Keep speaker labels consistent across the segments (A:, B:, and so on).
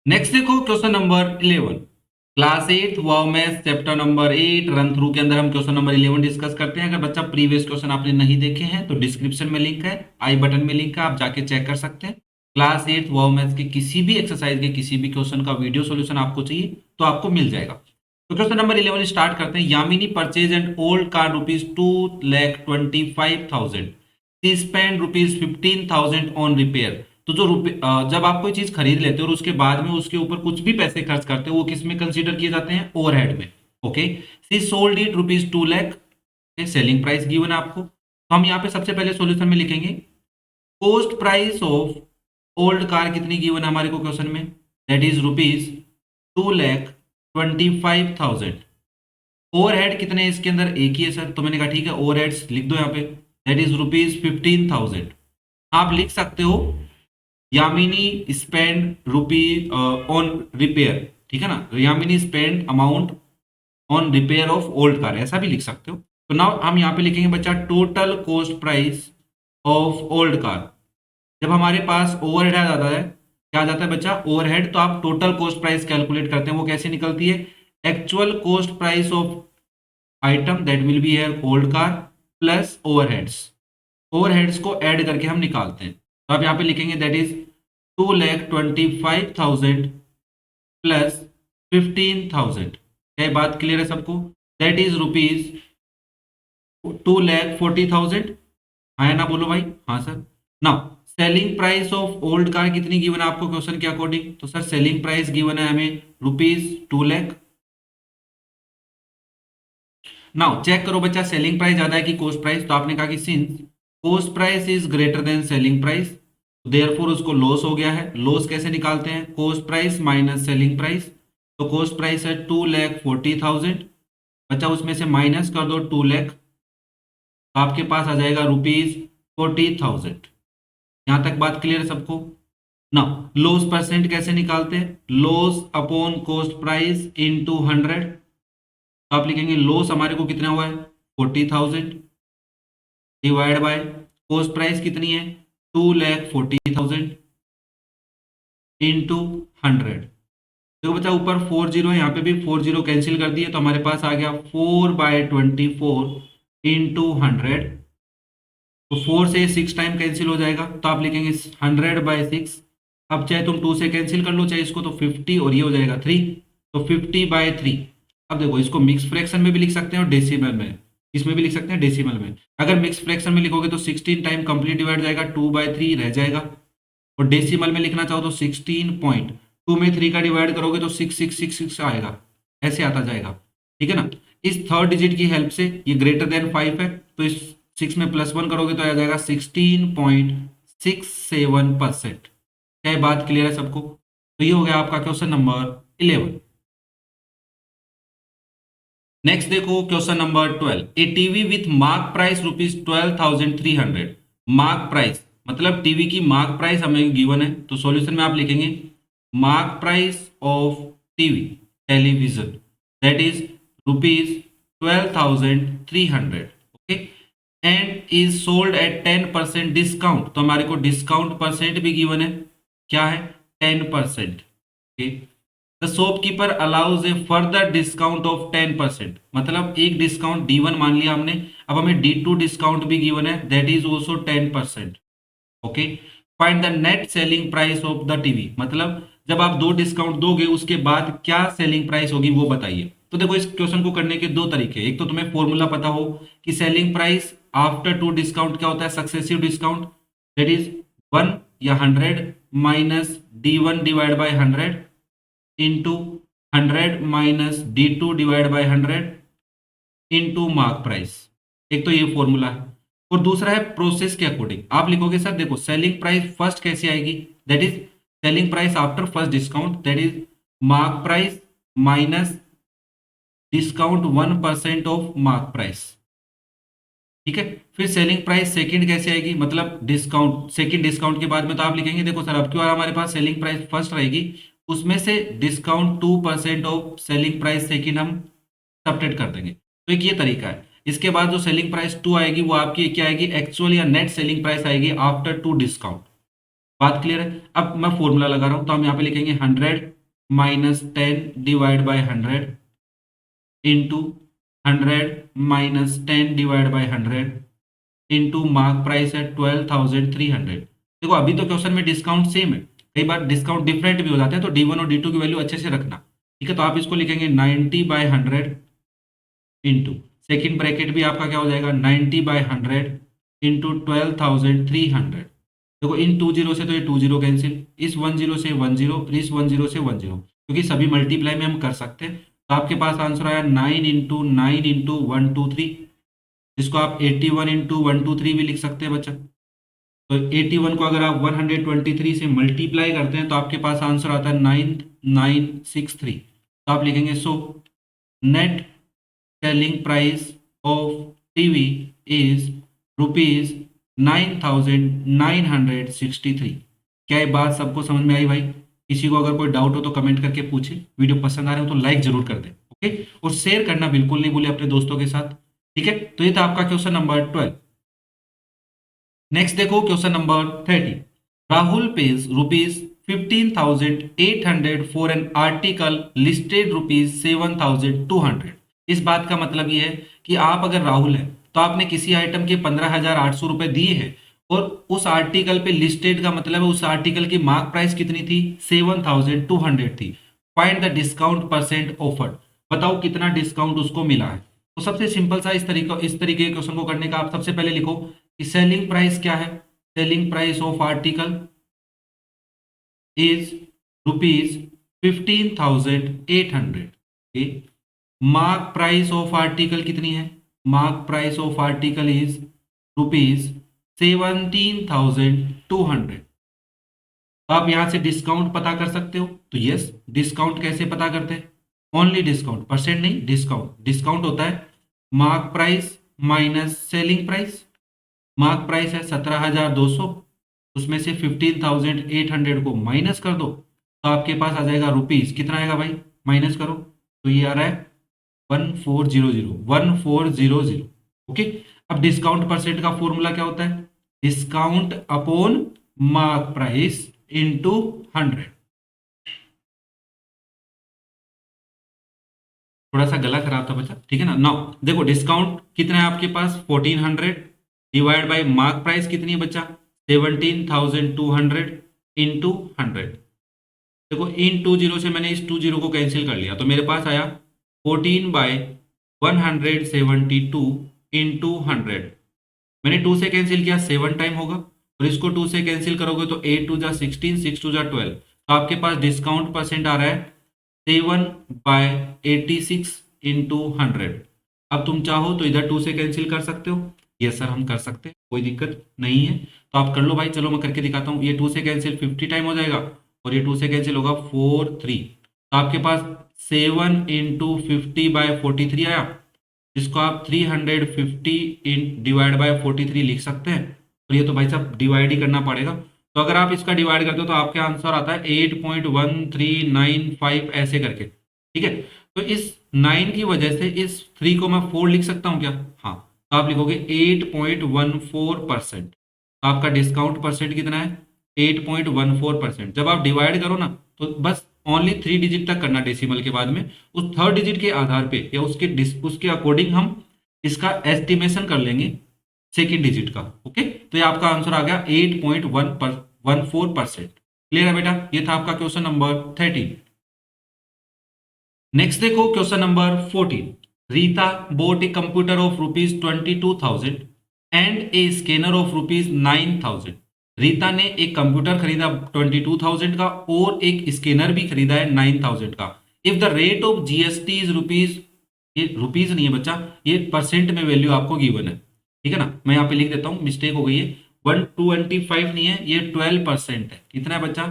A: Next देखो question number 11। Class 8 वाव maths chapter number 8 run through के अंदर हम क्वेश्चन नंबर 11 डिस्कस करते हैं। अगर बच्चा प्रीवियस क्वेश्चन आपने नहीं देखे हैं तो डिस्क्रिप्शन में लिंक है, आई बटन में लिंक है, आप जाके चेक कर सकते हैं। क्लास 8 वाव मैथ्स के किसी भी एक्सरसाइज के किसी भी क्वेश्चन का वीडियो सॉल्यूशन आपको चाहिए तो आपको मिल जाएगा। तो क्वेश्चन नंबर 11 स्टार्ट करते हैं। Yamini purchase and old car ₹2,25,000। She spend ₹15,000 on repair. तो जो जब आप कोई चीज खरीद लेते हो और उसके बाद में उसके ऊपर कुछ भी पैसे खर्च करते हो वो किस में कंसीडर किए जाते हैं? ओवरहेड में। Okay, she sold it ₹2 lakh. Selling price given है आपको, तो हम यहाँ पे सबसे पहले सॉल्यूशन में लिखेंगे cost price of old car कितनी गिवन है हमारे को क्वेश्चन में, दैट इज ₹2,25,000। ओवरहेड कितने हैं इसके अंदर? एक ही है सर, तो मैंने कहा ठीक है ओवरहेड्स लिख दो यहाँ पे, दैट इज ₹15,000। आप लिख सकते हो Yamini spend rupee on repair, ठीक है ना, तो Yamini spend amount on repair of old car, ऐसा भी लिख सकते हो। तो नाउ हम यहाँ पे लिखेंगे बच्चा total cost price of old car. जब हमारे पास ओवरहेड आ जाता है, क्या आ जाता है बच्चा? ओवरहेड, तो आप टोटल कॉस्ट प्राइस कैलकुलेट करते हैं, वो कैसे निकलती है? Actual cost price of item that will be here old car plus overheads. Overheads को ऐड करके हम निकालते हैं, तो आप यहाँ पे लिखेंगे दैट इज 2,25,000 प्लस 15,000। क्या ये बात क्लियर है सबको? That is ₹2,40,000। हाँ या ना बोलो भाई? हाँ sir. Now selling price of old car कितनी गिवन है आपको क्वेश्चन के अकॉर्डिंग? तो सर सेलिंग प्राइस गिवन है हमें ₹2 लाख। नाउ चेक करो बच्चा, सेलिंग प्राइस ज्यादा है कि कॉस्ट प्राइस? तो आपने कहा कि since cost price is greater than selling price, therefore उसको लॉस हो गया है। लॉस कैसे निकालते हैं? Cost price minus selling price. तो कॉस्ट प्राइस है 2,40,000, बच्चा उसमें से माइनस कर दो 2 लाख, तो आपके पास आ जाएगा ₹40,000। यहां तक बात क्लियर है सबको? ना लॉस परसेंट कैसे निकालते हैं? Loss upon cost price into 100। तो आप लिखेंगे लॉस हमारे को कितना हुआ है? 40,000 डिवाइड बाय कॉस्ट प्राइस कितनी है? 2,40,000 इंटू 100। देखो बच्चा ऊपर 40 है, यहाँ पे भी 40 कैंसिल कर दिए, तो हमारे पास आ गया 4/24 इंटू 100। तो 4 से 6 टाइम कैंसिल हो जाएगा, तो आप लिखेंगे 100/6। अब चाहे तुम 2 से कैंसिल कर लो चाहे इसको, तो 50 और ये हो जाएगा 3, तो 50/3। अब देखो इसको मिक्स फ्रैक्शन में भी लिख सकते हैं और डेसिमल में, इसमें भी लिख सकते हैं डेसिमल में। अगर मिक्स फ्रैक्शन में लिखोगे तो 16 टाइम कंप्लीट डिवाइड जाएगा, 2/3 रह जाएगा। और डेसिमल में लिखना चाहो तो 16.2 में 3 का डिवाइड करोगे तो 6666 आएगा, ऐसे आता जाएगा। ठीक है ना? इस थर्ड डिजिट की हेल्प से, ये ग्रेटर देन 5 है, तो इस 6 में +1 करोगे तो आ जाएगा 16.67%। क्या ये बात क्लियर है सबको? तो ये हो गया आपका क्वेश्चन नंबर 11। नेक्स्ट देखो question number 12। A TV with mark price ₹12,300। Mark price मतलब टीवी की मार्क प्राइस हमें गिवन है, तो सॉल्यूशन में आप लिखेंगे mark price of TV television that is ₹12,300। Okay, and is sold at 10% discount. तो हमारे को डिस्काउंट परसेंट भी गिवन है, क्या है? 10%। Okay, the shopkeeper allows A further discount of 10%। मतलब एक डिस्काउंट D1 मान लिया हमने, अब हमें D2 डिस्काउंट भी गिवन है, that is also 10%। Okay, find the net selling price of the TV. मतलब जब आप 2 डिस्काउंट दोगे उसके बाद क्या सेलिंग प्राइस होगी वो बताइए। तो देखो इस क्वेश्चन को करने के दो तरीके, एक तो तुम्हें फॉर्मूला पता हो कि सेलिंग प्राइस आफ्टर 2 डिस्काउंट क्या होता है? सक्सेसिव डिस्काउंट, दैट इज 1 या 100 minus D1 divide by 100 into 100 minus D2 divide by 100 into mark price. एक तो ये फॉर्मूला है, और दूसरा है प्रोसेस के अकॉर्डिंग। आप लिखोगे सर देखो सेलिंग प्राइस फर्स्ट कैसे आएगी, that is selling price after first discount, that is mark price minus discount 1% of mark price. ठीक है, फिर सेलिंग प्राइस सेकंड कैसे आएगी, मतलब डिस्काउंट सेकंड डिस्काउंट के बाद में, तो आप लिखेंगे देखो सर अब की बार हमारे पास सेलिंग प्राइस फर्स्ट रहेगी, उसमें से discount 2% of selling price second हम सब्ट्रैक्ट कर देंगे। तो एक ये तरीका है। इसके बाद जो सेलिंग प्राइस 2 आएगी वो आपकी क्या आएगी? एक्चुअल या नेट सेलिंग प्राइस आएगी आफ्टर 2 डिस्काउंट। बात क्लियर है? अब मैं फॉर्मूला लगा रहा हूं, तो हम यहाँ पे लिखेंगे 100 minus 10 divide by 100 into 100 - 10 divide by 100 into mark price है 12,300। देखो अभी तो क्वेश्चन में डिस्काउंट सेम है, कई बार डिस्काउंट डिफरेंट भी हो जाते हैं, तो D1 और D2 की वैल्यू अच्छे से रखना। ठीक है, तो आप इसको लिखेंगे 90/100 इंटू, सेकेंड ब्रैकेट भी आपका क्या हो जाएगा 90/100 इंटू 12,300। देखो इन 20 से तो ये 20 कैंसिल, इस 10 से 10, इस 10 से 10, क्योंकि सभी मल्टीप्लाई में हम कर सकते हैं। तो आपके पास आंसर आया 9 इंटू 9 इंटू 123, जिसको आप 81 इंटू 123 भी लिख सकते हैं बच्चा। तो 81 को अगर आप 123 से मल्टीप्लाई करते हैं तो आपके पास आंसर आता है 9963। तो आप लिखेंगे so net selling price of TV is ₹9,963। क्या ये बात सबको समझ में आई भाई? किसी को अगर कोई डाउट हो तो कमेंट करके पूछे। वीडियो पसंद आ रहे हो तो लाइक जरूर कर दें, ओके, और शेयर करना बिल्कुल नहीं भूले अपने दोस्तों के साथ। ठीक है, तो ये था आपका क्वेश्चन नंबर 12। नेक्स्ट देखो question number 30। Rahul page ₹15,800 for an article listed ₹7,200। इस बात का मतलब ये है कि आप अगर राहुल है तो आपने किसी आइटम के 15,800 रुपए दिए हैं, और उस आर्टिकल पे लिस्टेड का मतलब है उस आर्टिकल की मार्क प्राइस कितनी थी 7,200 थी। Find the discount percent offered. बताओ कितना डिस्काउंट उसको मिला है। तो सबसे सिंपल सा इस तरीके के क्वेश्चन को करने का आप सबसे पहले लिखो कि सेलिंग प्राइस क्या है। Selling price of article is ₹15,800। Mark price of article कितनी है? Mark price of article is ₹17,200। तो आप यहां से डिस्काउंट पता कर सकते हो। तो यस, डिस्काउंट कैसे पता करते हैं? ओनली डिस्काउंट, परसेंट नहीं, डिस्काउंट। डिस्काउंट होता है mark price minus selling price. Mark price है 17,200, उसमें से 15,800 को माइनस कर दो तो आपके पास आ जाएगा रुपीज। कितना आएगा भाई? माइनस करो तो ये आ रहा है 1400। ओके, अब डिस्काउंट परसेंट का फॉर्मूला क्या होता है? Discount upon mark price into 100। थोड़ा सा गला खराब था बच्चा, ठीक है ना। नाउ देखो डिस्काउंट कितना है आपके पास 1400 डिवाइड बाय मार्क प्राइस कितनी है बच्चा 17,200 इंटू 100। देखो इन 20 से मैंने इस 20 को कैंसिल कर लिया तो मेरे पास आया 14/172 इंटू 100। मैंने 2 से कैंसिल किया 7 टाइम होगा, और इसको 2 से कैंसिल करोगे तो 8 2 जा 16, 6 2 जा 12। तो आपके पास डिस्काउंट परसेंट आ रहा है 7/86 इंटू 100। अब तुम चाहो तो इधर 2 से कैंसिल कर सकते हो। यस सर हम कर सकते हैं, कोई दिक्कत नहीं है। तो आप कर लो भाई, चलो मैं करके दिखाता हूँ। ये 2 से कैंसिल 50 टाइम हो जाएगा, और ये 2 से कैंसिल होगा 4 3। तो आपके पास 7 इंटू 50/43 आया, जिसको आप 350 इन डिवाइड बाय 43 लिख सकते हैं। और ये तो भाई साहब डिवाइड ही करना पड़ेगा। तो अगर आप इसका डिवाइड करते हो तो आपके आंसर आता है 8.1395 ऐसे करके। ठीक है, तो इस 9 की वजह से इस 3 को मैं 4 लिख सकता हूँ क्या? हाँ, तो आप लिखोगे 8.14%। तो आपका डिस्काउंट परसेंट कितना है 8.14%। जब आप डिवाइड करो ना तो बस ओनली 3 डिजिट तक करना डेसिमल के बाद में। उस थर्ड डिजिट के आधार पे या उसके अकॉर्डिंग हम इसका एस्टिमेशन कर लेंगे सेकेंड डिजिट का। ओके, तो ये आपका आंसर आ गया 8.14%। क्लियर है बेटा? ये था आपका क्वेश्चन नंबर 13। नेक्स्ट देखो question number 14। Rita boat a computer of ₹22,000 and A scanner of ₹9,000। Rita ने एक कंप्यूटर खरीदा 22,000 का और एक स्कैनर भी खरीदा है 9,000 का। If the rate of GST is rupees, ये रुपीज नहीं है बच्चा, ये परसेंट में वैल्यू आपको गिवन है। ठीक है ना, मैं यहाँ पे लिख देता हूँ, मिस्टेक हो गई है। 125 नहीं है, ये 12% है। कितना है बच्चा?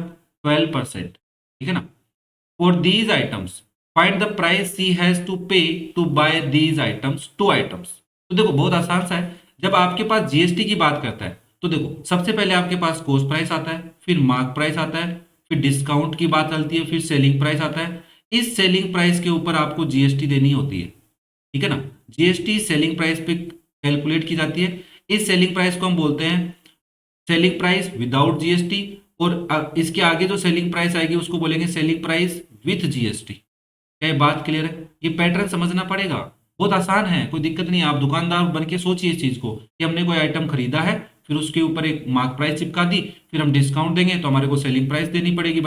A: 12%। ठीक है ना। For these items find the price she has to pay to buy these items, 2 items. तो देखो बहुत आसान सा है। जब आपके पास जीएसटी की बात करता है तो देखो सबसे पहले आपके पास कॉस्ट प्राइस आता है, फिर मार्क प्राइस आता है, फिर डिस्काउंट की बात चलती है, फिर सेलिंग प्राइस आता है। इस सेलिंग प्राइस के ऊपर आपको जीएसटी देनी होती है। ठीक है ना, जीएसटी सेलिंग प्राइस पे कैलकुलेट की जाती है। इस सेलिंग प्राइस को हम बोलते हैं सेलिंग प्राइस विदाउट जीएसटी, और इसके आगे जो सेलिंग प्राइस आएगी उसको बोलेंगे सेलिंग प्राइस विथ जीएसटी। क्या ये बात क्लियर है? ये पैटर्न समझना पड़ेगा, बहुत आसान है, कोई दिक्कत नहीं है। आप दुकानदार बन के सोचिए इस चीज को कि हमने कोई आइटम खरीदा है, फिर उसके ऊपर एक मार्क प्राइस चिपका दी, फिर हम डिस्काउंट देंगे तो हमारे को सेलिंग प्राइस देनी पड़ेगी।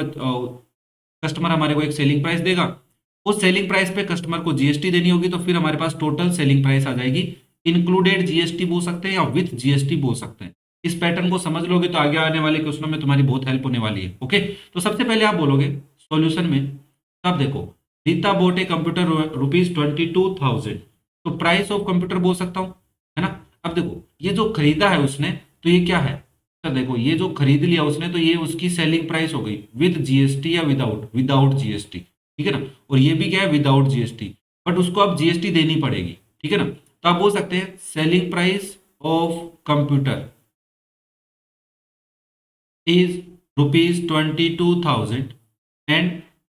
A: कस्टमर हमारे को एक सेलिंग प्राइस देगा, उस सेलिंग प्राइस पे कस्टमर को जीएसटी देनी होगी, तो फिर हमारे पास टोटल सेलिंग प्राइस आ जाएगी। इंक्लूडेड जीएसटी बोल सकते हैं या विथ जीएसटी बोल सकते हैं। इस पैटर्न को समझ लोगे तो आगे आने वाले क्वेश्चनों में तुम्हारी बहुत हेल्प होने वाली है। ओके, तो सबसे पहले आप बोलोगे सॉल्यूशन में, अब देखो रीता बोट ए कंप्यूटर ₹22,000, तो प्राइस ऑफ कंप्यूटर बोल सकता हूं, है ना। अब देखो ये जो खरीदा है उसने, तो ये क्या है, तो देखो ये जो खरीद लिया उसने, तो ये उसकी सेलिंग प्राइस हो गई विद जीएसटी या विदाउट, विदाउट जीएसटी, ठीक है ना। और ये भी क्या है, विदाउट जीएसटी, बट उसको अब जीएसटी देनी पड़ेगी, ठीक है ना। तो आप बोल सकते हैं selling price of computer is ₹22,000 and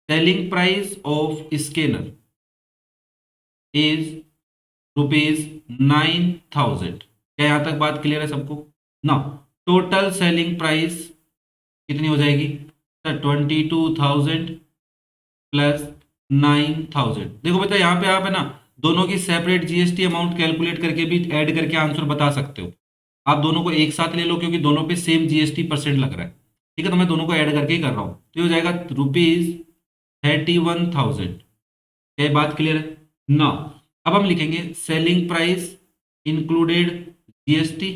A: selling price of scanner is ₹9,000। क्या यहां तक बात क्लियर है सबको? ना, टोटल सेलिंग प्राइस कितनी हो जाएगी सर? 22,000 प्लस 9,000। देखो बेटा यहाँ पे आप है ना दोनों की सेपरेट जीएसटी अमाउंट कैलकुलेट करके भी ऐड करके आंसर बता सकते हो। आप दोनों को एक साथ ले लो क्योंकि दोनों पे सेम जीएसटी परसेंट लग रहा है, ठीक है। तो मैं दोनों को ऐड करके ही कर रहा हूँ, तो ये हो जाएगा ₹31,000। क्या ये बात क्लियर है ना? अब हम लिखेंगे सेलिंग प्राइस इंक्लूडेड जीएसटी,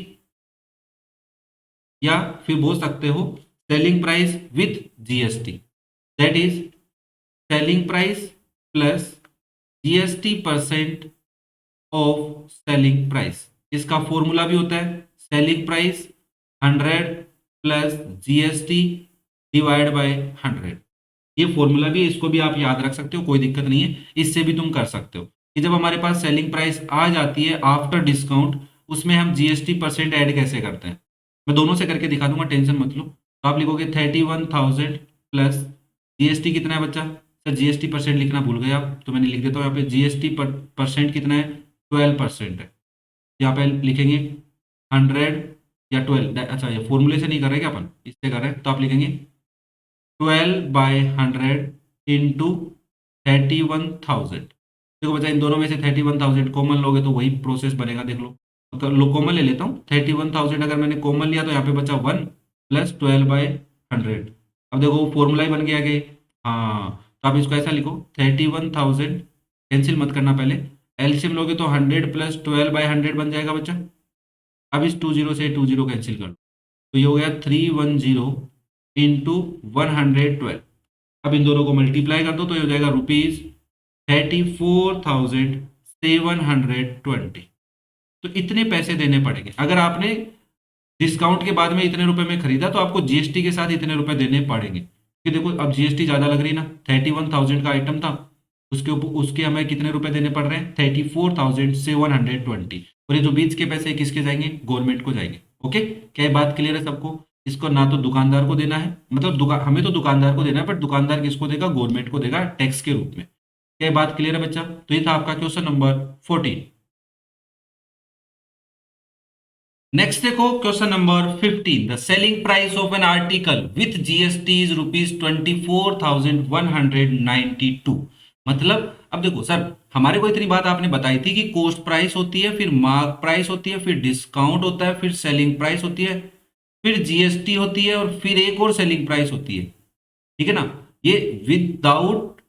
A: या फिर बोल सकते हो selling price with GST, that is selling price plus GST percent of selling price. इसका फॉर्मूला भी होता है selling price 100 plus GST divide by 100। ये फॉर्मूला भी है, इसको भी आप याद रख सकते हो, कोई दिक्कत नहीं है, इससे भी तुम कर सकते हो कि जब हमारे पास सेलिंग प्राइस आ जाती है आफ्टर डिस्काउंट, उसमें हम जीएसटी परसेंट ऐड कैसे करते हैं। मैं दोनों से करके दिखा दूंगा, टेंशन मत लो। तो आप लिखोगे 31,000 प्लस जीएसटी कितना है बच्चा? सर जीएसटी परसेंट लिखना भूल गए आप, तो मैंने लिख देता हूँ यहाँ पे जीएसटी परसेंट कितना है, 12% है। यहाँ पे लिखेंगे 100 या 12, अच्छा ये फॉर्मूले से नहीं कर रहे क्या अपन, इससे कर रहे हैं, तो आप लिखेंगे 12/100 इंटू 31,000। देखो बच्चा इन दोनों में से 31,000 कॉमन लोगे तो वही प्रोसेस बनेगा, देख लो। तो लो कॉमन ले लेता हूँ, 31,000 अगर मैंने कॉमन लिया तो यहाँ पे बचा 1 प्लस 12/100। अब देखो फॉर्मूला ही बन गया कि हाँ, तो आप इसको ऐसा लिखो 31,000, कैंसिल मत करना पहले, एलसीएम लोगे तो 100 प्लस 12/100 बन जाएगा बच्चा। अब इस 20 से 20 कैंसिल कर लो, तो ये हो गया 310 इंटू 112। अब इन दोनों को मल्टीप्लाई कर दो तो ये हो जाएगा ₹34,720। तो इतने पैसे देने पड़ेंगे अगर आपने डिस्काउंट के बाद में इतने रुपए में खरीदा, तो आपको जीएसटी के साथ इतने रुपए देने पड़ेंगे। कि देखो अब जीएसटी ज्यादा लग रही ना, 31,000 का आइटम था, उसके ऊपर उसके हमें कितने रुपए देने पड़ रहे हैं, 34,720। और ये जो बीच के पैसे किसके जाएंगे, गवर्नमेंट को जाएंगे। ओके, क्या ये बात क्लियर है सबको? इसको ना तो दुकानदार को देना है, मतलब हमें तो दुकानदार को देना है, बट दुकानदार किसको देगा, गवर्नमेंट को देगा टैक्स के रूप में। क्या ये बात क्लियर है बच्चा? तो ये था आपका क्वेश्चन नंबर 14। नेक्स्ट देखो question number 15। The selling price of an article with GST is ₹24,192। मतलब अब देखो सर, हमारे को इतनी बात आपने बताई थी कि कॉस्ट प्राइस होती है, फिर मार्क प्राइस होती है, फिर डिस्काउंट होता है, फिर सेलिंग प्राइस होती है, फिर जीएसटी होती है, और फिर एक और सेलिंग प्राइस होती है, ठीक है ना। ये विदाउट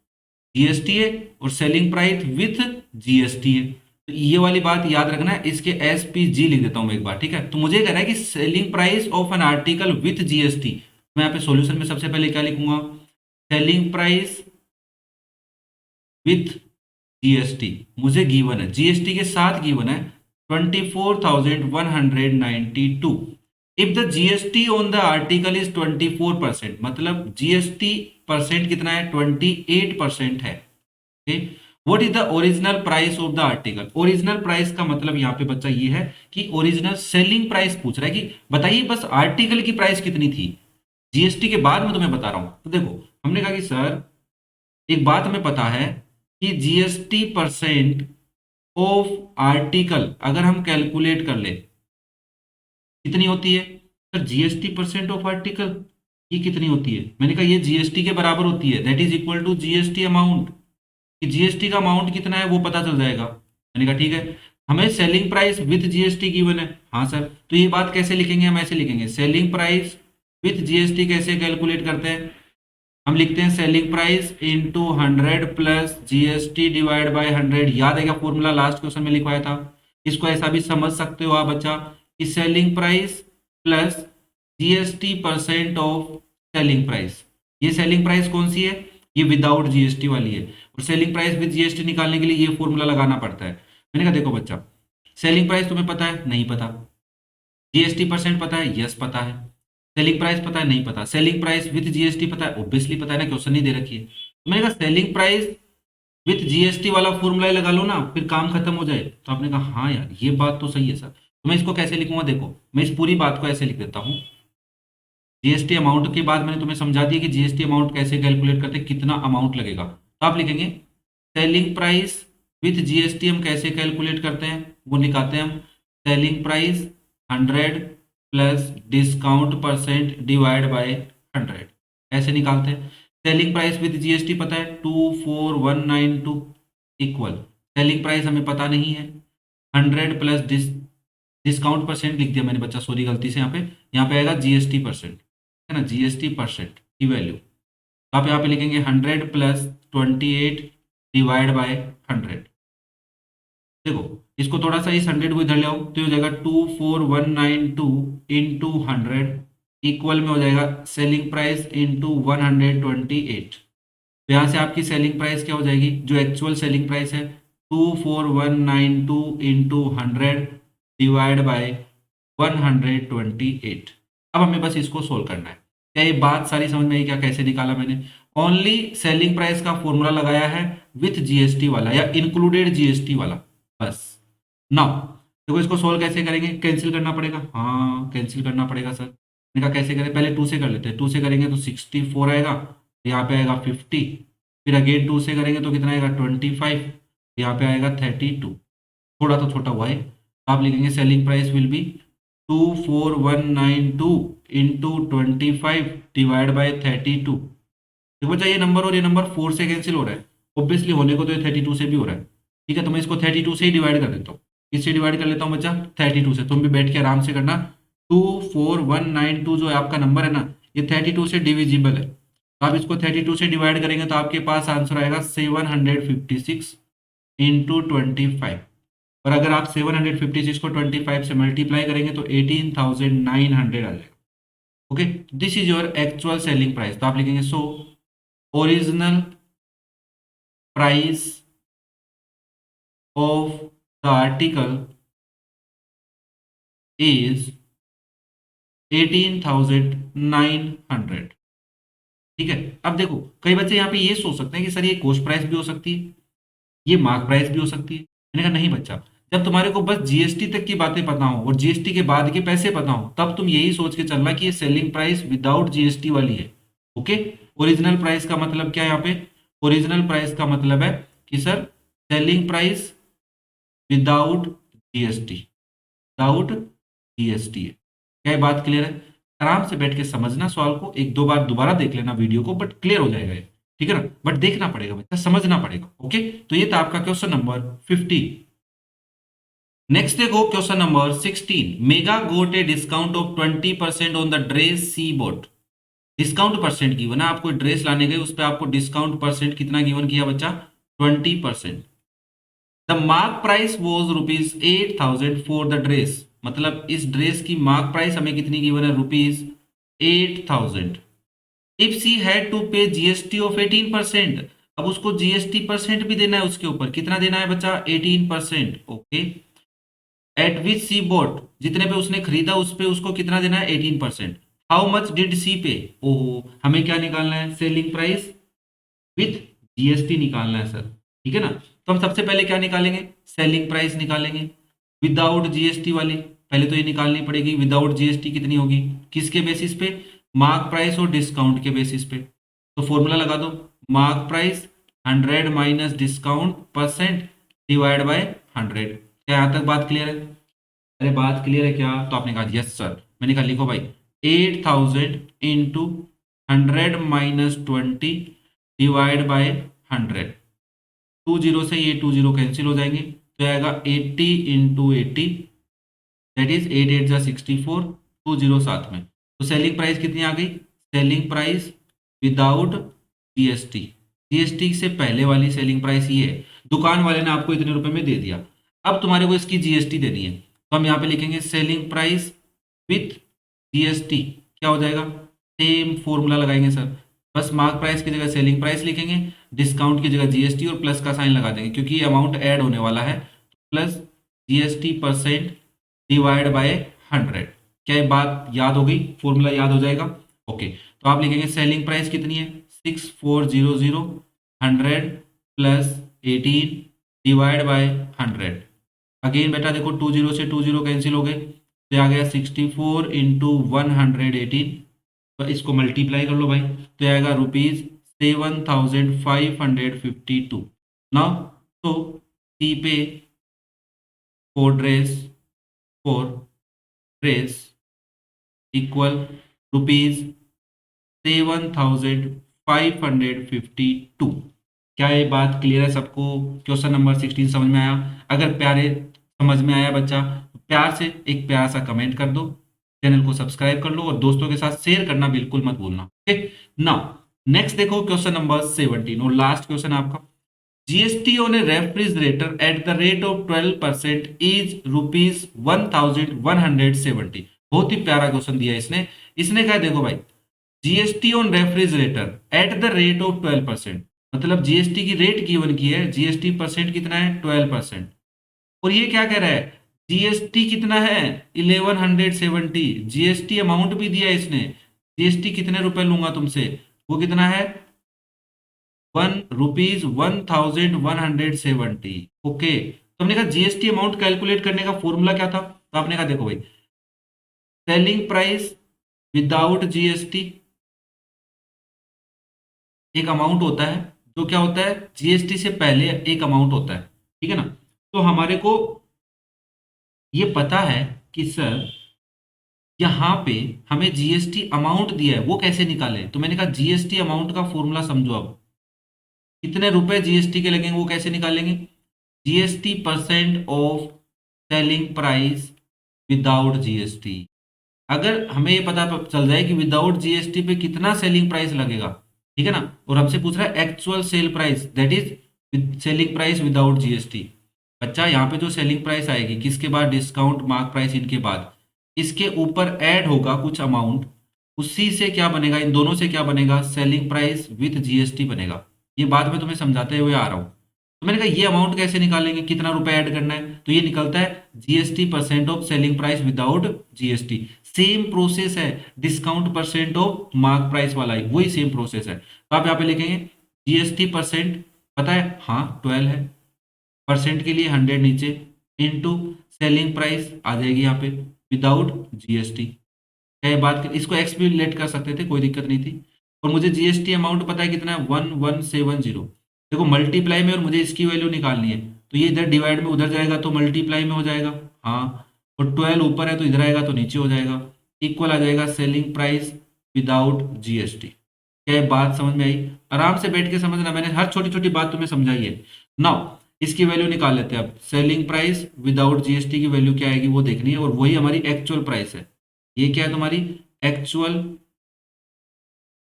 A: जीएसटी है और सेलिंग प्राइस विथ जीएसटी है। तो ये वाली बात याद रखना है, इसके एसपीजी लिख देता हूं मैं एक बार, ठीक है। तो मुझे कहना है कि selling price of an article with GST, मैं यहाँ पे सॉल्यूशन में सबसे पहले क्या लिखूंगा, सेलिंग प्राइस विथ जीएसटी मुझे गिवन है, जीएसटी के साथ गिवन है 24,192। If the GST on the article is 24%, मतलब जीएसटी परसेंट कितना है, 28% है। What is the original price of the article? Original price का मतलब यहाँ पे बच्चा ये है कि ओरिजिनल सेलिंग प्राइस पूछ रहा है कि बताइए बस आर्टिकल की प्राइस कितनी थी, जीएसटी के बाद में तुम्हें बता रहा हूं। तो देखो हमने कहा कि सर एक बात हमें पता है कि जीएसटी परसेंट ऑफ आर्टिकल अगर हम कैलकुलेट कर ले कितनी होती है sir, GST percent of article ये कितनी होती है? मैंने कहा ये जीएसटी के बराबर होती है, that is equal to GST amount. कि जीएसटी का अमाउंट कितना है वो पता चल जाएगा। मैंने कहा ठीक है, हमें selling price with GST given है। हाँ सर, तो ये बात कैसे लिखेंगे? हम ऐसे लिखेंगे, सेलिंग प्राइस विथ जीएसटी कैसे कैलकुलेट करते हैं? हम लिखते हैं selling price into 100 plus GST divide by 100। याद है क्या फॉर्मूला लास्ट क्वेश्चन में लिखवाया था? इसको ऐसा भी समझ सकते हो आप बच्चा कि selling price plus GST percent of selling price. ये सेलिंग प्राइस कौन सी है? ये विदाउट जीएसटी वाली है। और सेलिंग प्राइस विद जीएसटी निकालने के लिए ये फॉर्मूला लगाना पड़ता है। मैंने कहा देखो बच्चा, सेलिंग प्राइस तुम्हें पता है? नहीं पता। जीएसटी परसेंट पता है? यस पता है। सेलिंग प्राइस पता है? नहीं पता। सेलिंग प्राइस विद जीएसटी पता है? ऑब्वियसली पता है ना, क्वेश्चन नहीं दे रखी है। तो मैंने कहा सेलिंग प्राइस विथ जीएसटी वाला फॉर्मूला लगा लो ना, फिर काम खत्म हो जाए। तो आपने कहा हाँ यार ये बात तो सही है सर। तो मैं इसको कैसे लिखूंगा? देखो मैं इस पूरी बात को ऐसे लिख देता हूँ। जीएसटी अमाउंट के बाद मैंने तुम्हें समझा दिया कि जीएसटी अमाउंट कैसे कैलकुलेट करते हैं, कितना अमाउंट लगेगा। तो आप लिखेंगे सेलिंग प्राइस विथ जीएसटी हम कैसे कैलकुलेट करते हैं, वो निकालते हैं हम। Selling price 100 plus discount percent divide by 100, ऐसे निकालते हैं। सेलिंग प्राइस विथ जीएसटी पता है 24192 इक्वल, सेलिंग प्राइस हमें पता नहीं है, 100 प्लस डिस्काउंट परसेंट लिख दिया मैंने बच्चा, सॉरी गलती से। यहाँ पे आएगा जीएसटी परसेंट, है ना, जीएसटी परसेंट की वैल्यू। आप यहाँ पे लिखेंगे 100 प्लस 28 डिवाइड बाय 100। देखो इसको थोड़ा सा इस 100 को इधर ले आओ तो हो जाएगा 24192 इंटू 100 इक्वल में हो जाएगा सेलिंग प्राइस इंटू 128। तो यहाँ से आपकी सेलिंग प्राइस क्या हो जाएगी, जो एक्चुअल सेलिंग प्राइस है 24192 इंटू 100 डिवाइड बाय 128। अब हमें बस इसको सोल्व करना है। क्या ये बात सारी समझ में आई क्या कैसे निकाला मैंने? ओनली सेलिंग प्राइस का फॉर्मूला लगाया है विथ जीएसटी वाला या इंक्लूडेड जीएसटी वाला, बस। नाउ देखो इसको सोल्व कैसे करेंगे? कैंसिल करना पड़ेगा। हाँ कैंसिल करना पड़ेगा सर। मैंने कहा कैसे करें? पहले 2 से कर लेते हैं। 2 से करेंगे तो 64 आएगा, यहाँ पे आएगा 50, फिर अगेन 2 से करेंगे तो कितना आएगा 25, यहाँ पे आएगा 32। थोड़ा तो छोटा हुआ है। आप लिखेंगे selling price will be 24192 into 25 divide by 32। देखो बच्चा ये नंबर और ये नंबर 4 से कैंसिल हो रहा है, ऑब्वियसली होने को तो ये 32 से भी हो रहा है। ठीक है, तो मैं इसको 32 से ही डिवाइड कर देता हूँ। इससे डिवाइड कर लेता हूँ बच्चा 32 से। तुम भी बैठ के आराम से करना। 24192 जो है आपका नंबर है ना, ये 32 से डिविजिबल है। तो आप इसको 32 से डिवाइड करेंगे तो आपके पास आंसर आएगा 756 इंटू 25। और अगर आप 756 को 25 से मल्टीप्लाई करेंगे तो 18,900 आ जाएगा। Okay, this is your actual selling price. तो आप लिखेंगे so original price of the article is 18,900। ठीक है, अब देखो कई बच्चे यहाँ पे ये सोच सकते हैं कि सर ये कॉस्ट प्राइस भी हो सकती है, ये मार्क प्राइस भी हो सकती है। मैंने कहा नहीं बच्चा, जब तुम्हारे को बस जीएसटी तक की बातें पता हो और जीएसटी के बाद के पैसे पता हो तब तुम यही सोच के चलना कि ये सेलिंग प्राइस विदाउट जीएसटी वाली है। ओके, ओरिजिनल प्राइस का मतलब क्या है यहाँ पे? ओरिजिनल प्राइस का मतलब है कि sir selling price without GST, without GST है। क्या ये बात क्लियर है? आराम से बैठ के समझना सवाल को, एक दो बार दोबारा देख लेना वीडियो को, बट क्लियर हो जाएगा ये। ठीक है ना, बट देखना पड़ेगा बच्चा, समझना पड़ेगा। ओके, तो ये था आपका क्वेश्चन नंबर 15। नेक्स्ट देखो question number 16। Megha got a discount of 20% on the dress she bought. Discount percent given है, आपको ड्रेस लाने गए उस पर आपको डिस्काउंट परसेंट कितना गिवन किया बच्चा? 20%। The mark price was ₹8,000 for the dress. मतलब इस ड्रेस की मार्क प्राइस हमें कितनी गिवन है? ₹8,000। इफ सी हैड टू पे जीएसटी ऑफ 18%, अब उसको जीएसटी परसेंट भी देना है उसके ऊपर। कितना देना है बच्चा? 18%। Okay, at which she bought, जितने पे उसने खरीदा उस पे उसको कितना देना है? 18%। हाउ मच डिड सी पे? ओहो, हमें क्या निकालना है? सेलिंग प्राइस विथ जीएसटी निकालना है सर। ठीक है ना, तो हम सबसे पहले क्या निकालेंगे? सेलिंग प्राइस निकालेंगे विदाउट जीएसटी वाली। पहले तो ये निकालनी पड़ेगी विदाउट जीएसटी कितनी होगी, किसके बेसिस पे? मार्क प्राइस और डिस्काउंट के बेसिस पे। तो फॉर्मूला लगा दो, mark price 100 minus discount percent divide by 100। क्या यहाँ तक बात क्लियर है? अरे बात क्लियर है क्या? तो आपने कहा यस सर। मैंने कहा लिखो भाई 8,000 इंटू 100 माइनस 20 डिवाइड बाय 100। 20 से ये 20 कैंसिल हो जाएंगे, तो आएगा 80 इंटू 80, दैट इज 8 8 जा 64, 20 साथ में। तो सेलिंग प्राइस कितनी आ गई? Selling price without GST, GST से पहले वाली सेलिंग प्राइस ये है, दुकान वाले ने आपको इतने रुपए में दे दिया। अब तुम्हारे को इसकी जीएसटी देनी है, तो हम यहाँ पे लिखेंगे सेलिंग प्राइस विथ जीएसटी। क्या हो जाएगा? सेम फॉर्मूला लगाएंगे सर, बस मार्क प्राइस की जगह सेलिंग प्राइस लिखेंगे, डिस्काउंट की जगह जीएसटी और प्लस का साइन लगा देंगे क्योंकि अमाउंट ऐड होने वाला है। Plus GST percent divide by 100। क्या ये बात याद हो गई? फॉर्मूला याद हो जाएगा? ओके, तो आप लिखेंगे सेलिंग प्राइस कितनी है? 6400, 100 प्लस 18 डिवाइड बाय 100। अगेन बेटा देखो 20 से 20 कैंसिल हो गए, तो आ गया 64 इंटू 118। तो इसको मल्टीप्लाई कर लो भाई, तो आएगा ₹7,552। नाउ तो सी पे फॉर ड्रेस इक्वल ₹7,552। क्या ये बात क्लियर है सबको? क्वेश्चन नंबर 16 समझ में आया? अगर प्यारे समझ में आया बच्चा, तो प्यार से एक प्यारा सा कमेंट कर दो, चैनल को सब्सक्राइब कर लो और दोस्तों के साथ शेयर करना बिल्कुल मत भूलना। ओके, नाउ नेक्स्ट देखो क्वेश्चन नंबर 17 और लास्ट क्वेश्चन आपका। GST on A refrigerator at the rate of 12% is ₹1,170। बहुत ही प्यारा क्वेश्चन दिया इसने। इसने कहा देखो भाई, GST on refrigerator at the rate of 12%, मतलब जीएसटी की रेट गिवन की है, जीएसटी परसेंट कितना है? 12%। और ये क्या कह रहा है? जीएसटी कितना है? 1170। जीएसटी अमाउंट भी दिया इसने, जीएसटी कितने रुपए लूंगा तुमसे, वो कितना है? ₹1,170। ओके, तो हमने कहा जीएसटी अमाउंट कैलकुलेट करने का फॉर्मूला क्या था? तो आपने कहा देखो भाई, सेलिंग प्राइस विदाउट जीएसटी एक अमाउंट होता है, जो क्या होता है? जीएसटी से पहले एक अमाउंट होता है, ठीक है ना? तो हमारे को ये पता है कि सर यहाँ पे हमें जीएसटी अमाउंट दिया है, वो कैसे निकाले? तो मैंने कहा जीएसटी अमाउंट का फॉर्मूला समझो। अब कितने रुपए जीएसटी के लगेंगे वो कैसे निकालेंगे? GST percent of selling price without GST. अगर हमें ये पता चल जाए कि विदाउट जीएसटी पे कितना सेलिंग प्राइस लगेगा, ठीक है ना, और हमसे पूछ रहा है actual sale price, that is selling price without GST. बच्चा यहाँ पे जो सेलिंग प्राइस आएगी किसके बाद? डिस्काउंट मार्क प्राइस इनके बाद, इसके ऊपर ऐड होगा कुछ अमाउंट, उसी से क्या बनेगा? इन दोनों से क्या बनेगा? सेलिंग प्राइस विथ जीएसटी बनेगा। ये बात मैं तुम्हें समझाते हुए आ रहा हूँ। तो मैंने कहा ये अमाउंट कैसे निकालेंगे, कितना रुपए ऐड करना है? तो ये निकलता है GST percent of selling price without GST. Same process है discount percent of mark price वाला ही, वही सेम प्रोसेस है। तो आप यहाँ पे लिखेंगे जीएसटी परसेंट पता है, हाँ 12 है, परसेंट के लिए 100 नीचे, इनटू सेलिंग प्राइस आ जाएगी यहाँ पे विदाउट जीएसटी। क्या ये बात इसको एक्स भी लेट कर सकते थे, कोई दिक्कत नहीं थी। और मुझे जीएसटी अमाउंट पता है कितना है? 1170। देखो मल्टीप्लाई में और मुझे इसकी वैल्यू निकालनी है, तो ये इधर डिवाइड में उधर जाएगा तो मल्टीप्लाई में हो जाएगा, हाँ, और 12 ऊपर है तो इधर आएगा तो नीचे हो जाएगा, इक्वल आ जाएगा सेलिंग प्राइस विदाउट जीएसटी। क्या ये बात समझ में आई? आराम से बैठ के समझना, मैंने हर छोटी छोटी बात तुम्हें समझाई है। नाउ इसकी वैल्यू निकाल लेते हैं। अब सेलिंग प्राइस विदाउट जीएसटी की वैल्यू क्या आएगी वो देखनी है, और वही हमारी एक्चुअल प्राइस है। ये क्या है? तुम्हारी एक्चुअल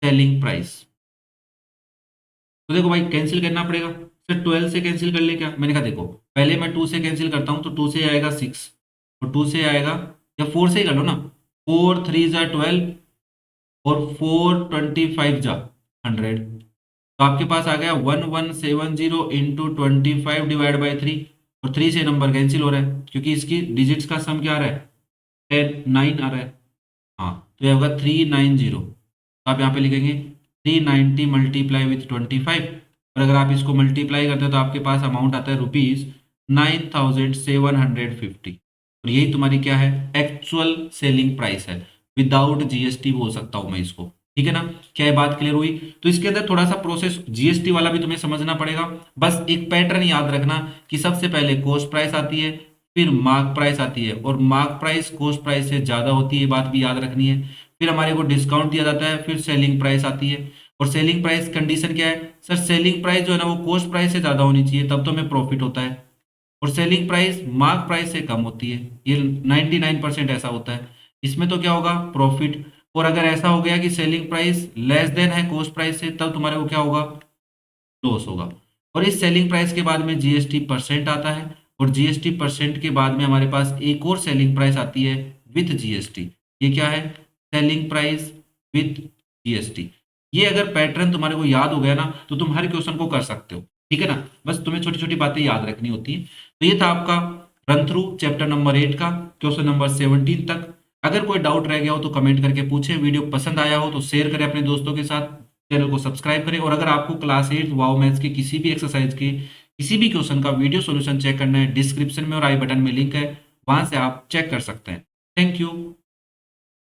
A: सेलिंग प्राइस। तो देखो भाई कैंसिल करना पड़ेगा सर, 12 से कैंसिल कर ले क्या? मैंने कहा देखो पहले मैं 2 से कैंसिल करता हूं, तो 2 से आएगा 6 और 2 से आएगा, या 4 से ही कर लो ना, 4 3 जा 12 और 4 25 जा 100। तो आपके पास आ गया 1170 इंटू 25 डिवाइड बाई 3, और 3 से नंबर कैंसिल हो रहा है क्योंकि इसकी डिजिट्स का सम क्या आ रहा है? 10 9 आ रहा है, हाँ, तो ये होगा 390। तो आप यहाँ पे लिखेंगे 390 मल्टीप्लाई विथ 25, और अगर आप इसको मल्टीप्लाई करते हो तो आपके पास अमाउंट आता है ₹9,750। और यही तुम्हारी क्या है? एक्चुअल सेलिंग प्राइस है, विदाउट जीएसटी बोल सकता हूं मैं इसको, ठीक है ना? क्या ये बात क्लियर हुई? तो इसके अंदर थोड़ा सा प्रोसेस जीएसटी वाला भी तुम्हें समझना पड़ेगा। बस एक पैटर्न याद रखना कि सबसे पहले कॉस्ट प्राइस आती है, फिर मार्क प्राइस आती है, और मार्क प्राइस कॉस्ट प्राइस से ज्यादा होती है, बात भी याद रखनी है। फिर हमारे को डिस्काउंट दिया जाता है, फिर सेलिंग प्राइस आती है। और सेलिंग प्राइस कंडीशन क्या है सर, सेलिंग प्राइस जो है ना वो कॉस्ट प्राइस से ज़्यादा होनी चाहिए, तब तो हमें प्रॉफिट होता है। और सेलिंग प्राइस मार्क प्राइस से कम होती है, ये 99% ऐसा होता है। इसमें तो क्या होगा, प्रॉफिट। और अगर ऐसा हो गया कि सेलिंग प्राइस लेस देन है कॉस्ट प्राइस से, तब तुम्हारे को क्या होगा, लॉस होगा। और इस सेलिंग प्राइस के बाद में जीएसटी परसेंट आता है, और जीएसटी परसेंट के बाद में हमारे पास एक और सेलिंग प्राइस आती है विथ जीएसटी। ये क्या है, सेलिंग प्राइस विथ जीएसटी। ये अगर पैटर्न तुम्हारे को याद हो गया ना, तो तुम हर क्वेश्चन को कर सकते हो, ठीक है ना। बस तुम्हें छोटी छोटी बातें याद रखनी होती है। तो ये था आपका रन थ्रू चैप्टर नंबर 8 का क्वेश्चन नंबर 17 तक। अगर कोई डाउट रह गया हो तो कमेंट करके पूछे, वीडियो पसंद आया हो तो शेयर करें अपने दोस्तों के साथ, चैनल को सब्सक्राइब करें। और अगर आपको क्लास 8 वाओ मैथ्स के किसी भी एक्सरसाइज के किसी भी क्वेश्चन का वीडियो सॉल्यूशन चेक करना है, डिस्क्रिप्शन में और आई बटन में लिंक है, वहां से आप चेक कर सकते हैं। Thank you.